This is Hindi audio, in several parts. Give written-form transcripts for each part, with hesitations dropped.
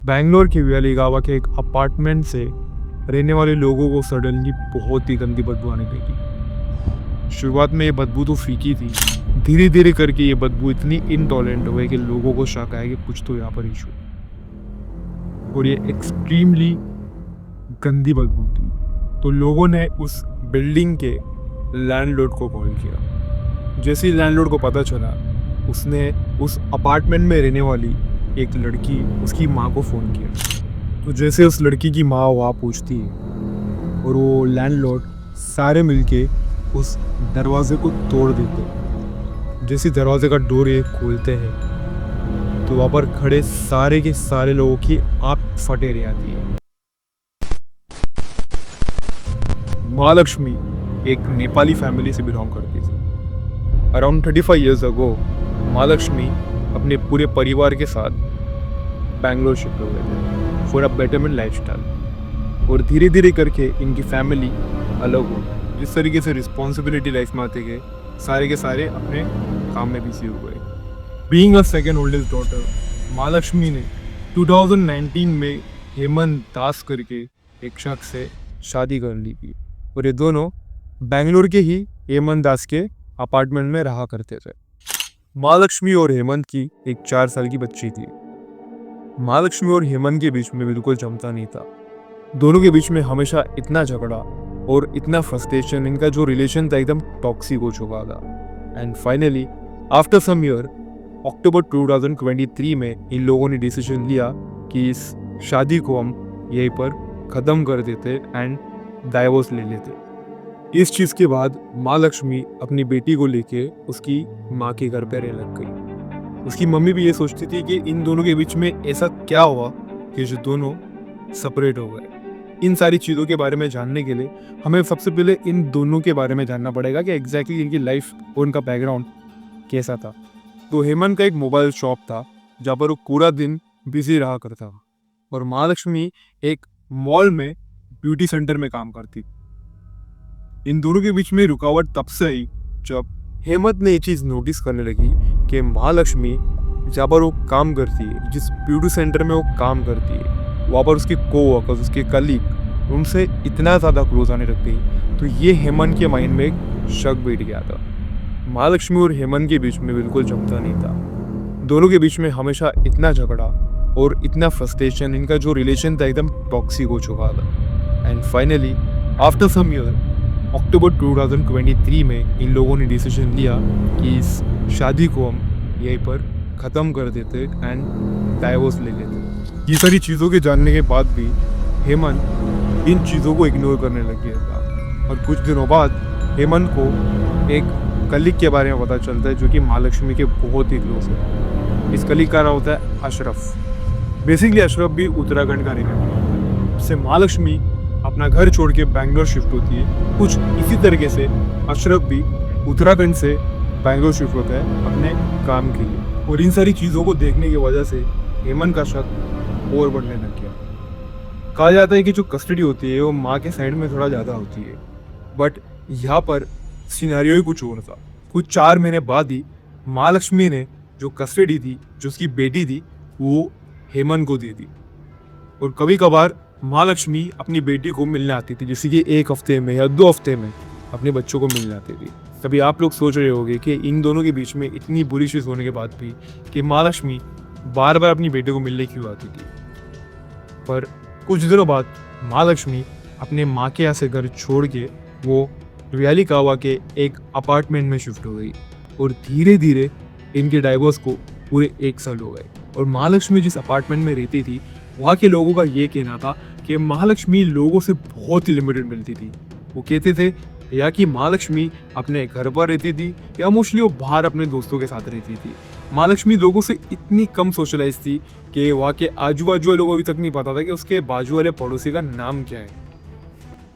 बैंगलोर के वेलिगावा के एक अपार्टमेंट से रहने वाले लोगों को सडनली बहुत ही गंदी बदबू आने लगी। शुरुआत में ये बदबू तो फीकी थी, धीरे धीरे करके ये बदबू इतनी इनटॉलरेंट हो गई कि लोगों को शक आया कि कुछ तो यहाँ पर इशू, और ये एक्सट्रीमली गंदी बदबू थी। तो लोगों ने उस बिल्डिंग के लैंडलॉर्ड को कॉल किया। जैसे ही लैंडलॉर्ड को पता चला, उसने उस अपार्टमेंट में रहने वाली एक लड़की, उसकी माँ को फ़ोन किया। तो जैसे उस लड़की की माँ वहाँ पहुँचती है और वो लैंडलॉर्ड सारे मिलके उस दरवाजे को तोड़ देते हैं। जैसे दरवाजे का डोर ये खोलते हैं तो वहाँ पर खड़े सारे के सारे लोगों की आँख फटे रह जाती है। महालक्ष्मी एक नेपाली फैमिली से बिलोंग करती थी। अराउंड 35 ईयर्स अगो महालक्ष्मी अपने पूरे परिवार के साथ बैंगलोर शिफ्ट हो गए थे फॉर अ बेटरमेंट लाइफस्टाइल। और धीरे धीरे करके इनकी फैमिली अलग हो गई। जिस तरीके से रिस्पॉन्सिबिलिटी लाइफ में आते गए, सारे के सारे अपने काम में बिजी हो गए। Being a second oldest daughter, Mahalakshmi ने 2019 में हेमंत दास करके एक शख्स से शादी कर ली थी, और ये दोनों बैंगलोर के ही हेमंत दास के अपार्टमेंट में रहा करते थे। महालक्ष्मी और हेमंत की एक 4 साल की बच्ची थी। महालक्ष्मी और हेमंत के बीच में बिल्कुल जमता नहीं था। दोनों के बीच में हमेशा इतना झगड़ा और इतना फ्रस्ट्रेशन, इनका जो रिलेशन था एकदम टॉक्सिक हो चुका था। And finally after some year, October 2023 में इन लोगों ने डिसीजन लिया कि इस शादी को हम यहीं पर ख़त्म कर देते एंड डाइवोर्स ले लेते। इस चीज़ के बाद महालक्ष्मी अपनी बेटी को लेके उसकी माँ के घर पे रहने लग गई। उसकी मम्मी भी ये सोचती थी कि इन दोनों के बीच में ऐसा क्या हुआ कि जो दोनों सेपरेट हो गए। इन सारी चीज़ों के बारे में जानने के लिए हमें सबसे पहले इन दोनों के बारे में जानना पड़ेगा कि एग्जैक्टली इनकी लाइफ और उनका बैकग्राउंड कैसा था। तो हेमंत का एक मोबाइल शॉप था जहाँ पर वो पूरा दिन बिजी रहा करता था, और महालक्ष्मी एक मॉल में ब्यूटी सेंटर में काम करती। इन दोनों के बीच में रुकावट तब से आई जब हेमंत ने ये चीज़ नोटिस करने लगी कि महालक्ष्मी जहाँ पर वो काम करती है, जिस ब्यूटी सेंटर में वो काम करती है, वहाँ पर उसके कोवर्कर्स, उसके कलीग उनसे इतना ज़्यादा क्लोज आने लग गई। तो ये हेमंत के माइंड में एक शक बैठ गया था। महालक्ष्मी और हेमंत के बीच में बिल्कुल जमता नहीं था। दोनों के बीच में हमेशा इतना झगड़ा और इतना फ्रस्ट्रेशन, इनका जो रिलेशन था एकदम टॉक्सिक हो चुका था। And finally after some year, October 2023 में इन लोगों ने डिसीजन लिया कि इस शादी को हम यहीं पर ख़त्म कर देते एंड डाइवोर्स ले लेते। ये सारी चीज़ों के जानने के बाद भी हेमंत इन चीज़ों को इग्नोर करने लग गया था। और कुछ दिनों बाद हेमंत को एक कलीग के बारे में पता चलता है जो कि महालक्ष्मी के बहुत ही क्लोज है। इस कलीग का नाम होता है अशरफ। बेसिकली अशरफ भी उत्तराखंड का रहने वाला है। इससे महालक्ष्मी अपना घर छोड़ के बैंगलोर शिफ्ट होती है। कुछ इसी तरीके से अशरफ भी उत्तराखंड से बैंगलोर शिफ्ट होता है अपने काम के लिए। और इन सारी चीज़ों को देखने की वजह से हेमंत का शक और बढ़ने लग गया। कहा जाता है कि जो कस्टडी होती है वो माँ के साइड में थोड़ा ज़्यादा होती है, बट यहाँ पर सिनेरियो ही कुछ और था। कुछ 4 महीने बाद ही महालक्ष्मी ने जो कस्टडी थी, जो उसकी बेटी थी, वो हेमंत को दे दी। और कभी कभार महालक्ष्मी अपनी बेटी को मिलने आती थी, जैसे कि 1 हफ्ते में या 2 हफ्ते में अपने बच्चों को मिलने आती थी। तभी आप लोग सोच रहे होंगे कि इन दोनों के बीच में इतनी बुरी चीज़ होने के बाद भी कि महालक्ष्मी बार बार अपनी बेटी को मिलने क्यों आती थी। पर कुछ दिनों बाद महालक्ष्मी अपने माँ के यहाँ से घर छोड़ के वो वेलिगावा के एक अपार्टमेंट में शिफ्ट हो गई। और धीरे धीरे इनके डाइवोर्स को पूरे 1 साल हो गए। और महालक्ष्मी जिस अपार्टमेंट में रहती थी, वहाँ के लोगों का ये कहना था कि महालक्ष्मी लोगों से बहुत ही लिमिटेड मिलती थी। वो कहते थे या कि महालक्ष्मी अपने घर पर रहती थी या मोस्टली वो बाहर अपने दोस्तों के साथ रहती थी। महालक्ष्मी लोगों से इतनी कम सोशलाइज थी कि वहाँ के आजू बाजू वाले लोगों को अभी तक नहीं पता था कि उसके बाजू वाले पड़ोसी का नाम क्या है।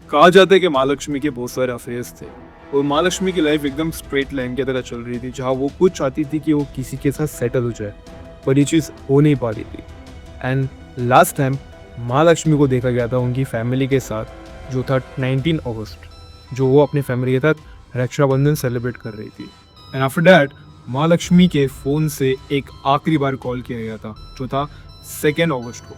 कहा जाता है कि महालक्ष्मी के बहुत सारे अफेयर्स थे, और महालक्ष्मी की लाइफ एकदम स्ट्रेट लाइन की तरह चल रही थी, जहाँ वो खुद चाहती थी कि वो किसी के साथ सेटल हो जाए, पर ये चीज़ हो नहीं पा रही थी। एंड लास्ट टाइम महालक्ष्मी को देखा गया था उनकी फैमिली के साथ, जो था 19 अगस्त, जो वो अपनी फैमिली के साथ रक्षाबंधन सेलिब्रेट कर रही थी। एंड आफ्टर दैट महालक्ष्मी के फ़ोन से एक आखिरी बार कॉल किया गया था, जो था 2 अगस्त को।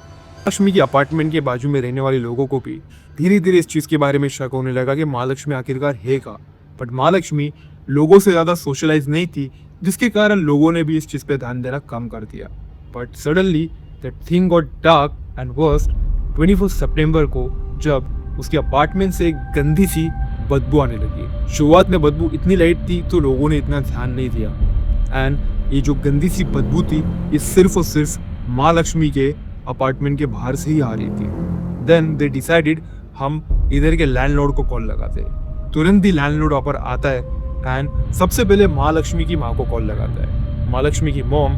महालक्ष्मी की अपार्टमेंट के बाजू में रहने वाले लोगों को भी धीरे धीरे इस चीज के बारे में शक होने लगा कि महालक्ष्मी आखिरकार है का। बट महालक्ष्मी लोगों से ज्यादा सोशलाइज नहीं थी, जिसके कारण लोगों ने भी इस चीज पे ध्यान देना कम कर दिया। But suddenly that thing got dark and worst 24 सितंबर को, जब उसके अपार्टमेंट से एक गंदी सी बदबू आने लगी। शुरुआत में बदबू इतनी लाइट थी तो लोगों ने इतना ध्यान नहीं दिया, एंड ये जो गंदी सी बदबू थी ये सिर्फ और सिर्फ महालक्ष्मी के अपार्टमेंट के बाहर से ही आ रही थी। देन दे डिसाइडेड हम इधर के लैंडलॉर्ड को कॉल लगाते हैं। तुरंत ही लैंडलॉर्ड वहाँ पर आता है एंड सबसे पहले महालक्ष्मी की माँ को कॉल लगाता है। महालक्ष्मी की मॉम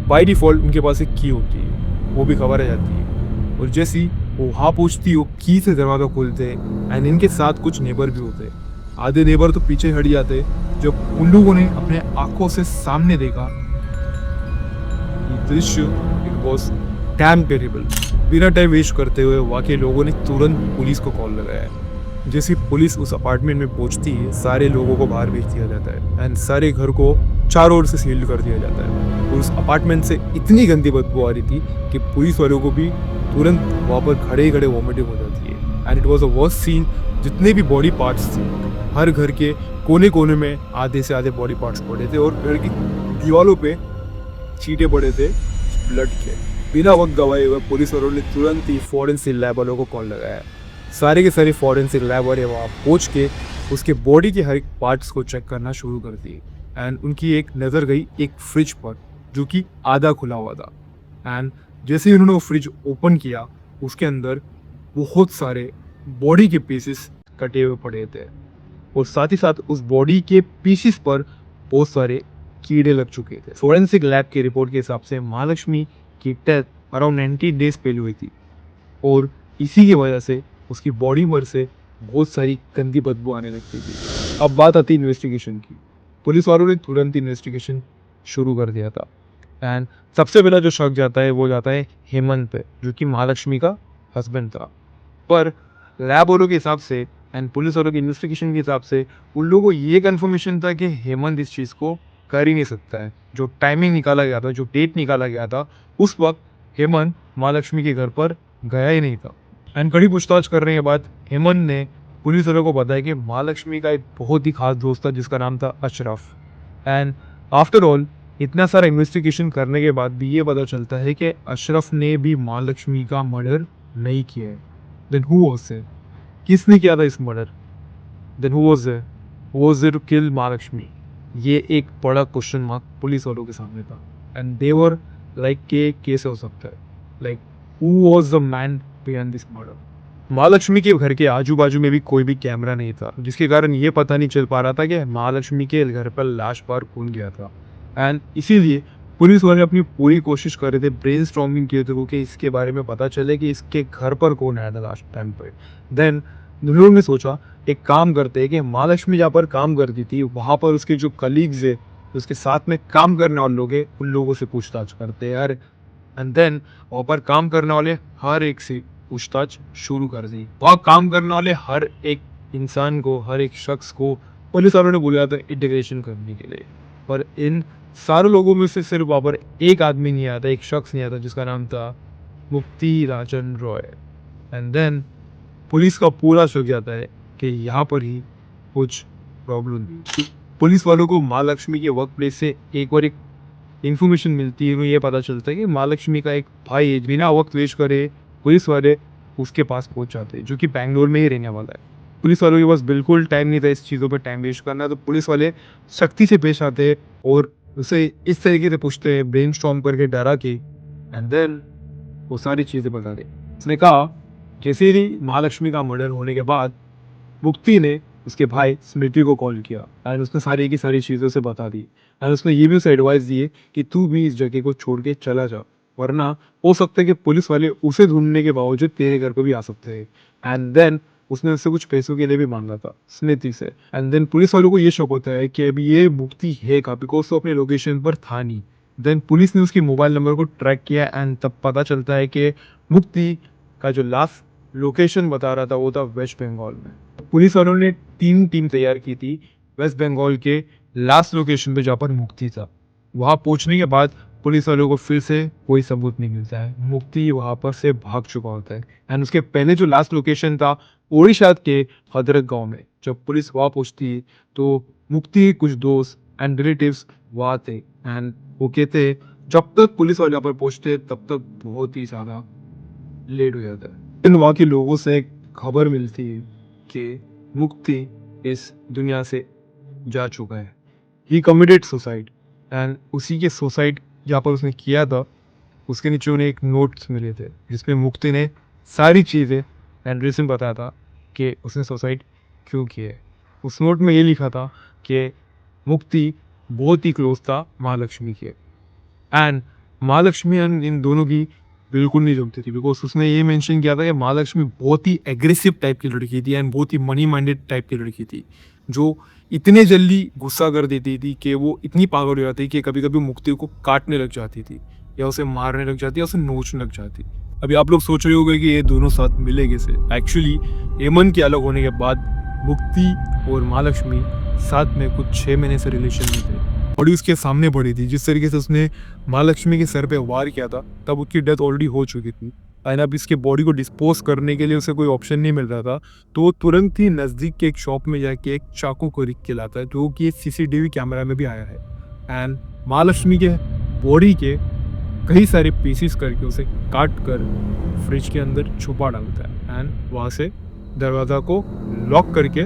बाय डिफॉल्ट उनके पास एक की होती है, वो भी खबर आ जाती है। और जैसी वो वहाँ पूछती वो की से दरवाजा खोलते हैं एंड इनके साथ कुछ नेबर भी होते हैं। आधे नेबर तो पीछे हट जाते जब उन लोगों ने अपने आंखों से सामने देखा दृश्य। It was damn terrible. बिना टाइम वेस्ट करते हुए वहाँ के लोगों ने तुरंत पुलिस को कॉल लगाया। जैसे पुलिस उस अपार्टमेंट में पहुंचती है, सारे लोगों को बाहर भेज दिया जाता है एंड सारे घर को चारों ओर से सील कर दिया जाता है। और उस अपार्टमेंट से इतनी गंदी बदबू आ रही थी कि पुलिस वालों को भी तुरंत वहाँ पर खड़े खड़े वॉमिटिंग हो जाती है। And it was a worst scene. जितने भी बॉडी पार्ट्स थे, हर घर के कोने कोने में आधे से आधे बॉडी पार्ट्स पड़े थे और घर की दीवारों पे छींटे पड़े थे ब्लड के। बिना वक्त गवाए हुए पुलिस वालों ने तुरंत ही फॉरेंसिक लैब वालों को कॉल लगाया। सारे के सारे फॉरेंसिक लैब वाले वहाँ पहुँच के उसके बॉडी के हर एक पार्ट्स को चेक करना शुरू कर दिए। एंड उनकी एक नज़र गई एक फ्रिज पर जो कि आधा खुला हुआ था। एंड जैसे ही उन्होंने वो फ्रिज ओपन किया, उसके अंदर बहुत सारे बॉडी के पीसेस कटे हुए पड़े थे और साथ ही साथ उस बॉडी के पीसेस पर बहुत सारे कीड़े लग चुके थे। फोरेंसिक लैब की रिपोर्ट के हिसाब से महालक्ष्मी की डेथ अराउंड 90 डेज पहले हुई थी और इसी की वजह से उसकी बॉडी पर से बहुत सारी गंदी बदबू आने लगती थी। अब बात आती इन्वेस्टिगेशन की। पुलिस वालों ने तुरंत इन्वेस्टिगेशन शुरू कर दिया था एंड सबसे पहला जो शक जाता है वो जाता है हेमंत पे, जो कि महालक्ष्मी का हस्बैंड था। पर लैब वालों के हिसाब से एंड पुलिस वालों के इन्वेस्टिगेशन के हिसाब से उन लोगों को ये कन्फर्मेशन था कि हेमंत इस चीज़ को कर ही नहीं सकता है। जो टाइमिंग निकाला गया था, जो डेट निकाला गया था, उस वक्त हेमंत महालक्ष्मी के घर पर गया ही नहीं था। एंड कड़ी पूछताछ करने के बाद हेमंत ने पुलिस वालों को बताया कि महालक्ष्मी का एक बहुत ही खास दोस्त था जिसका नाम था अशरफ। एंड आफ्टर ऑल इतना सारा इन्वेस्टिगेशन करने के बाद भी ये पता चलता है कि अशरफ ने भी महालक्ष्मी का मर्डर नहीं किया है। Then who was it? किसने किया था इस murder? Then who was there to kill Mahalakshmi? ये एक बड़ा क्वेश्चन मार्क पुलिस वालों के सामने था। एंड दे वर लाइक के कैसे हो सकता है, like who was the man behind this murder? Mahalakshmi के घर के आजू बाजू में भी कोई भी कैमरा नहीं था, जिसके कारण ये पता नहीं चल पा रहा था कि महालक्ष्मी के घर पर लाश बार कौन गया था। एंड इसीलिए पुलिस वाले अपनी पूरी कोशिश कर रहे थे, ब्रेन स्टॉर्मिंग किए थे कि इसके बारे में पता चले कि इसके घर पर कौन आया था लास्ट टाइम पे। देन उन लोगों ने सोचा एक काम करते हैं कि महालक्ष्मी जहाँ पर काम करती थी वहाँ पर उसके जो कलीग्स है, उसके साथ में काम करने वाले लोग हैं, उन लोगों से पूछताछ करते हैं यार। एंड देन वहाँ पर काम करने वाले हर एक से पूछताछ शुरू कर दी। वहाँ काम करने वाले हर एक इंसान को, हर एक शख्स को पुलिस वालों ने बुलाया था इंटीग्रेशन करने के लिए। पर इन सारे लोगों में से सिर्फ वहाँ पर एक आदमी नहीं आता, एक शख्स नहीं आता, जिसका नाम था मुफ्ती राजन रॉय। एंड देन पुलिस का पूरा शक जाता है कि यहाँ पर ही कुछ प्रॉब्लम थी। पुलिस वालों को महालक्ष्मी के वर्क प्लेस से एक और एक इन्फॉर्मेशन मिलती है। ये पता चलता है कि महालक्ष्मी का एक भाई है। बिना वक्त वेस्ट करे पुलिस वाले उसके पास पहुंच जाते हैं, जो कि बैंगलोर में ही रहने वाला है। पुलिस वालों के पास बिल्कुल टाइम नहीं था इस चीज़ों पर टाइम वेस्ट करना, तो पुलिस वाले सख्ती से पेश आते हैं और उसे इस तरीके से पूछते हैं, ब्रेन स्टॉर्म करके, डरा के। एंड देन वो सारी चीज़ें बता दे। उसने कहा जैसे ही महालक्ष्मी का मर्डर होने के बाद मुक्ति ने उसके भाई स्मृति को कॉल किया एंड उसने सारी की सारी चीज़ों से बता दी। एंड उसने ये भी उसे एडवाइस दी कि तू भी इस जगह को छोड़ के चला जा, वरना हो सकता है कि पुलिस वाले उसे ढूंढने के बावजूद तेरे घर पर भी आ सकते हैं। एंड देन उसने उससे कुछ पैसों के लिए भी मांगा था स्मृति से। एंड देन पुलिस वालों को ये शक होता है कि अभी ये मुक्ति है का, बिकॉज वो अपने लोकेशन पर था नहीं। देन पुलिस ने उसके मोबाइल नंबर को ट्रैक किया एंड तब पता चलता है कि मुक्ति का जो लास्ट लोकेशन बता रहा था वो था वेस्ट बंगाल में। पुलिस वालों ने 3 टीम तैयार की थी वेस्ट बंगाल के लास्ट लोकेशन पे जहाँ पर मुक्ति था। वहाँ पहुँचने के बाद पुलिस वालों को फिर से कोई सबूत नहीं मिलता है। मुक्ति वहाँ पर से भाग चुका होता है एंड उसके पहले जो लास्ट लोकेशन था ओडिशा के हदरक गांव में। जब पुलिस वहाँ पहुँचती है तो मुक्ति के कुछ दोस्त एंड रिलेटिव्स वहाँ थे एंड वो कहते जब तक पुलिस वाले यहाँ पर पहुँचते तब तक बहुत ही ज़्यादा लेट हो जाता है। इन वहाँ के लोगों से एक खबर मिलती है कि मुक्ति इस दुनिया से जा चुका है। ही कमिटेड सुसाइड एंड उसी के सुसाइड जहाँ पर उसने किया था उसके नीचे उन्हें एक नोट्स मिले थे जिसमें मुक्ति ने सारी चीज़ें एंड रीज़न बताया था कि उसने सुसाइड क्यों किया है। उस नोट में ये लिखा था कि मुक्ति बहुत ही क्लोज था महालक्ष्मी के एंड महालक्ष्मी एंड इन दोनों की बिल्कुल नहीं जमती थी बिकॉज उसने ये मेंशन किया था कि महालक्ष्मी बहुत ही एग्रेसिव टाइप की लड़की थी एंड बहुत ही मनी माइंडेड टाइप की लड़की थी जो इतने जल्दी गुस्सा कर देती थी कि वो इतनी पागल हो जाती कि कभी कभी मुक्ति को काटने लग जाती थी या उसे मारने लग जाती या उसे नोचने लग जाती। अभी आप लोग सोच रहे होंगे कि ये दोनों साथ मिले कैसे। एक्चुअली हेमन के अलग होने के बाद मुक्ति और महालक्ष्मी साथ में कुछ 6 महीने से रिलेशन में थे। बॉडी उसके सामने पड़ी थी। जिस तरीके से उसने महालक्ष्मी के सर पे वार किया था तब उसकी डेथ ऑलरेडी हो चुकी थी एंड अब इसके बॉडी को डिस्पोज करने के लिए उसे कोई ऑप्शन नहीं मिल रहा था तो वो तुरंत ही नज़दीक के एक शॉप में जाके एक चाकू को खरीद के लाता है जो कि CCTV कैमरा में भी आया है एंड महालक्ष्मी के बॉडी के कई सारे पीसीस करके उसे काट कर फ्रिज के अंदर छुपा डालता है एंड वहाँ से दरवाज़ा को लॉक करके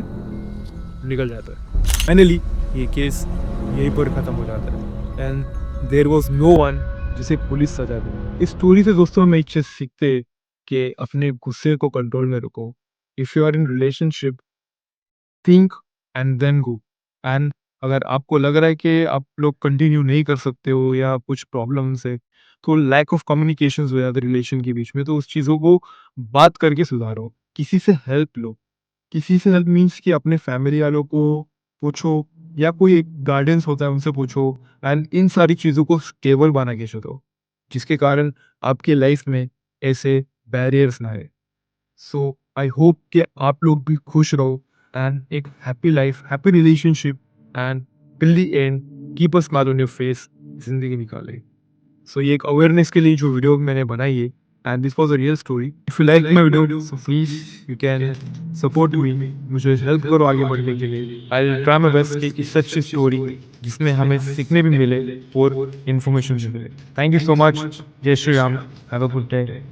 निकल जाता है। फाइनली ये केस यहीं पर ख़त्म हो जाता है and there was no one जिसे पुलिस सजा दे। इस स्टोरी से दोस्तों हम एक चीज़ सीखते हैं कि अपने गुस्से को कंट्रोल में रखो। If you are in relationship think and then go and अगर आपको लग रहा है कि आप लोग कंटिन्यू नहीं कर सकते हो या कुछ प्रॉब्लम्स है तो लैक ऑफ कम्युनिकेशन हो जाता है रिलेशन के बीच में तो उस चीज़ों को बात करके सुधारो। किसी से हेल्प लो। किसी से हेल्प मीन्स कि अपने फैमिली वालों को पूछो या कोई एक गार्डियंस होता है उनसे पूछो एंड इन सारी चीज़ों को स्टेबल बना के चलो जिसके कारण आपके लाइफ में ऐसे बैरियर्स ना आए। सो आई होप कि आप लोग भी खुश रहो एंड एक happy life happy relationship and till the end keep a smile on your face जिंदगी निकाले। सो ये एक अवेयरनेस के लिए जो वीडियो मैंने बनाई है and this was a real story. If you like my video so please you can support me. मुझे हेल्प करो आगे बढ़ने के लिए। I will try my best कि इस सच स्टोरी जिसमें हमें सीखने भी मिले और इन्फॉर्मेशन भी मिले। Thank you so much. जय Shri Ram. Have a good day.